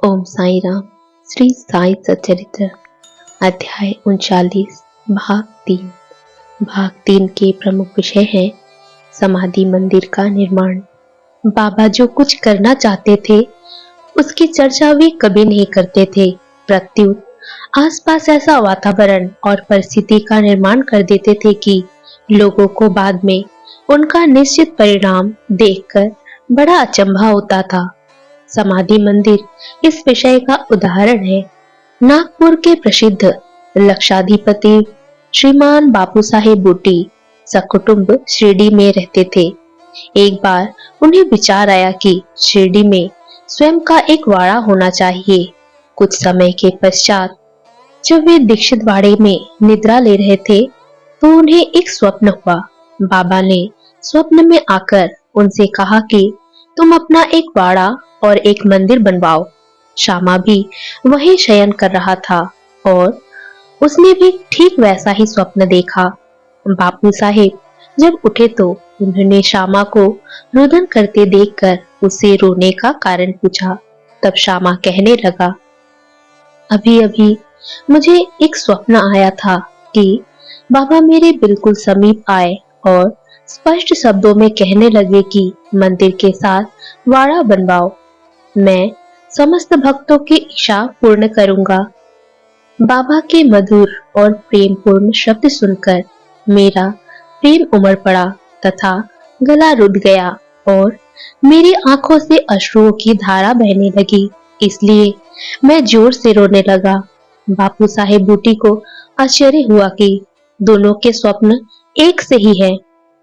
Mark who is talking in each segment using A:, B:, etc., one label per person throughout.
A: ओम साई राम। श्री साई सच्चरित्र अध्याय 39 भाग 3 के प्रमुख विषय है समाधि मंदिर का निर्माण। बाबा जो कुछ करना चाहते थे उसकी चर्चा वे कभी नहीं करते थे, प्रत्युत आसपास ऐसा वातावरण और परिस्थिति का निर्माण कर देते थे कि लोगों को बाद में उनका निश्चित परिणाम देखकर बड़ा अचंभा होता था। समाधि मंदिर इस विषय का उदाहरण है। नागपुर के प्रसिद्ध लक्षाधिपति श्रीमान बापू साहेब बूटी सकुटुंब शिरडी में रहते थे। एक बार उन्हें विचार आया कि शिरडी में स्वयं का एक वाड़ा होना चाहिए। कुछ समय के पश्चात जब वे दीक्षित वाड़े में निद्रा ले रहे थे तो उन्हें एक स्वप्न हुआ। बाबा ने स्वप्न में आकर उनसे कहा कि तुम अपना एक वाड़ा और एक मंदिर बनवाओ। श्यामा भी वहीं शयन कर रहा था और उसने भी ठीक वैसा ही स्वप्न देखा। बापू साहेब जब उठे तो उन्होंने श्यामा को रुदन करते देखकर उसे रोने का कारण पूछा। तब श्यामा कहने लगा, अभी अभी मुझे एक स्वप्न आया था कि बाबा मेरे बिल्कुल समीप आए और स्पष्ट शब्दों में कहने लगे कि मंदिर के साथ वाड़ा बनवाओ, मैं समस्त भक्तों की इच्छा पूर्ण करूंगा। बाबा के मधुर और प्रेमपूर्ण शब्द सुनकर मेरा प्रेम उमड़ पड़ा तथा गला रुध गया और मेरी आंखों से अश्रुओं की धारा बहने लगी, इसलिए मैं जोर से रोने लगा। बापू साहेब बूटी को आश्चर्य हुआ कि दोनों के स्वप्न एक से ही हैं।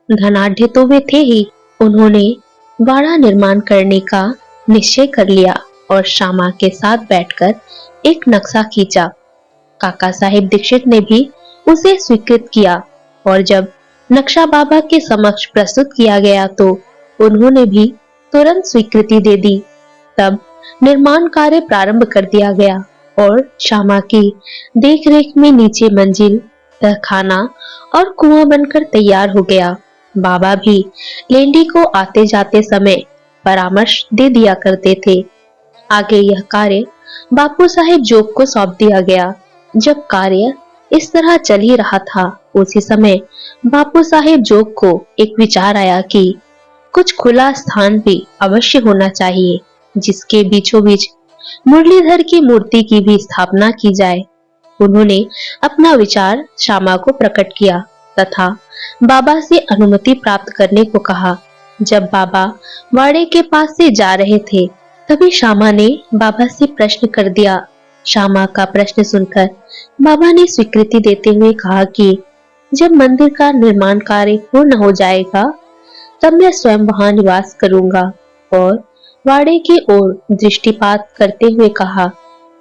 A: धनाढ्य तो वे थे ही। उन्होंने वाड़ा निर्माण करने का निश्चय कर लिया और श्यामा के साथ बैठकर एक नक्शा खींचा। काका साहेब दीक्षित ने भी उसे स्वीकृत किया और जब नक्शा बाबा के समक्ष प्रस्तुत किया गया तो उन्होंने भी तुरंत स्वीकृति दे दी। तब निर्माण कार्य प्रारंभ कर दिया गया और श्यामा की देखरेख में नीचे मंजिल, तहखाना और कुआं बनकर तैयार हो गया। बाबा भी लेंडी को आते जाते समय परामर्श दे दिया करते थे। आगे यह कार्य बापू साहेब जोग को सौंप दिया गया। जब कार्य इस तरह चल ही रहा था उसी समय बापू साहेब जोग को एक विचार आया कि कुछ खुला स्थान भी अवश्य होना चाहिए जिसके बीचों बीच मुरलीधर की मूर्ति की भी स्थापना की जाए। उन्होंने अपना विचार श्यामा को प्रकट किया तथा बाबा से अनुमति प्राप्त करने को कहा। जब बाबा वाड़े के पास से जा रहे थे तभी श्यामा ने बाबा से प्रश्न कर दिया। श्यामा का प्रश्न सुनकर बाबा ने स्वीकृति देते हुए कहा कि जब मंदिर का निर्माण कार्य पूर्ण हो जाएगा तब मैं स्वयं वहां निवास करूंगा और वाड़े की ओर दृष्टिपात करते हुए कहा,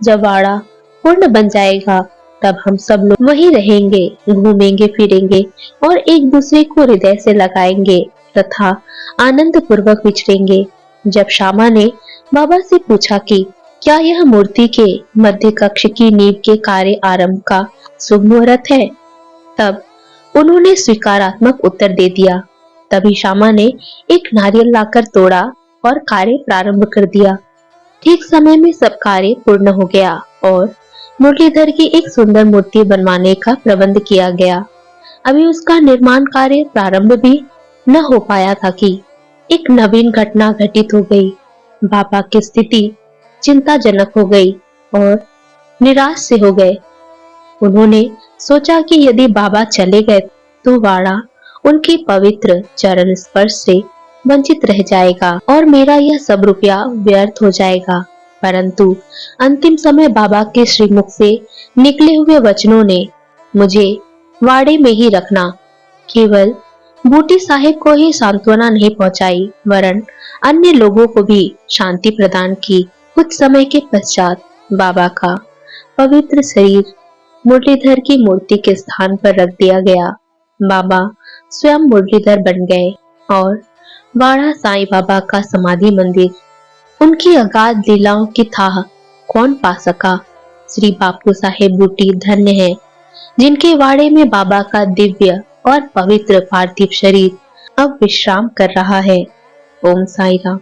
A: जब वाड़ा पूर्ण बन जाएगा तब हम सब लोग वहीं रहेंगे, घूमेंगे फिरेंगे और एक दूसरे को हृदय से लगाएंगे तथा आनंद पूर्वक विचरेंगे। जब श्यामा ने बाबा से पूछा कि क्या यह मूर्ति के मध्य कक्ष की नींव के कार्य आरंभ का शुभ मुहूर्त है, तब उन्होंने स्वीकारात्मक उत्तर दे दिया। तभी श्यामा ने एक नारियल लाकर तोड़ा और कार्य प्रारंभ कर दिया। ठीक समय में सब कार्य पूर्ण हो गया और मुरलीधर की एक सुंदर मूर्ति बनवाने का प्रबंध किया गया। अभी उसका निर्माण कार्य प्रारंभ भी न हो पाया था कि एक नवीन घटना घटित हो गई। बाबा की स्थिति चिंताजनक हो गई और निराश से हो गए। उन्होंने सोचा कि यदि बाबा चले गए तो वाड़ा उनके पवित्र चरण स्पर्श से वंचित रह जाएगा और मेरा यह सब रुपया व्यर्थ हो जाएगा। परंतु अंतिम समय बाबा के श्रीमुख से निकले हुए वचनों ने मुझे वाड़े में ही रखना केवल बूटी साहेब को ही सांत्वना नहीं पहुंचाई वरन अन्य लोगों को भी शांति प्रदान की। कुछ समय के पश्चात बाबा का पवित्र शरीर मुरलीधर की मूर्ति के स्थान पर रख दिया गया। बाबा स्वयं मुरलीधर बन गए और वाड़ा साईं बाबा का समाधि मंदिर। उनकी अगाध लीलाओं की थाह कौन पा सका। श्री बापू साहेब बूटी धन्य है जिनके वाड़े में बाबा का दिव्य और पवित्र पार्थिव शरीर अब विश्राम कर रहा है। ओम साई राम।